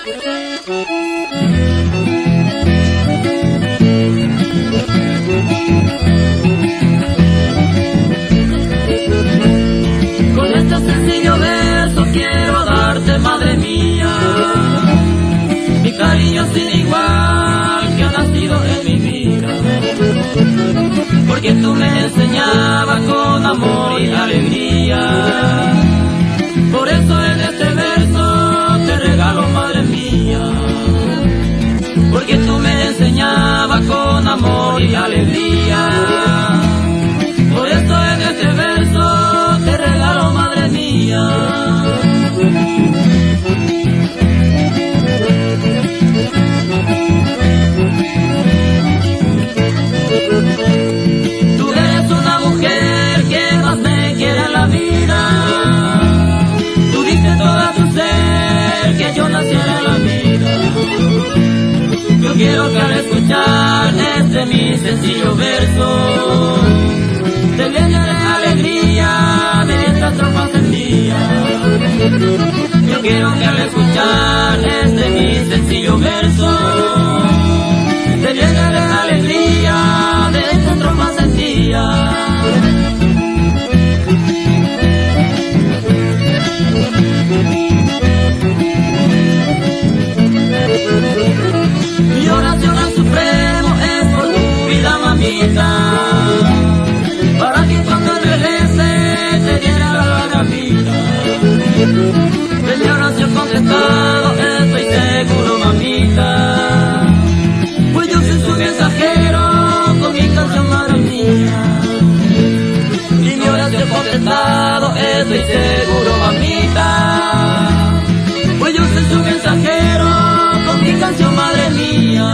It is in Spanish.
Con este sencillo verso quiero darte, madre mía, mi cariño sin igual que ha nacido en mi vida, porque tú me enseñabas con amor y alegría. Por eso en este verso te regalo, madre mía, porque tú me enseñabas con amor y alegría. Por eso en este verso te regalo, madre mía. Tú eres una mujer que más me quiere en la vida. Tú diste toda tu ser que yo naciera en la vida. Yo quiero que al escuchar este mi sencillo verso te llene de alegría de esta tropa sentida. Yo quiero que al escuchar este mi sencillo verso te llene de alegría de esta tropa sentida. Mi oración al Supremo es por tu vida, mamita, para que cuando regrese te diera la larga vida. De mi oración contestado estoy seguro, mamita, pues yo soy su mensajero con mi canción, madre mía. Y mi oración contestado estoy seguro, mamita, pues yo soy su mensajero con mi canción, madre mía.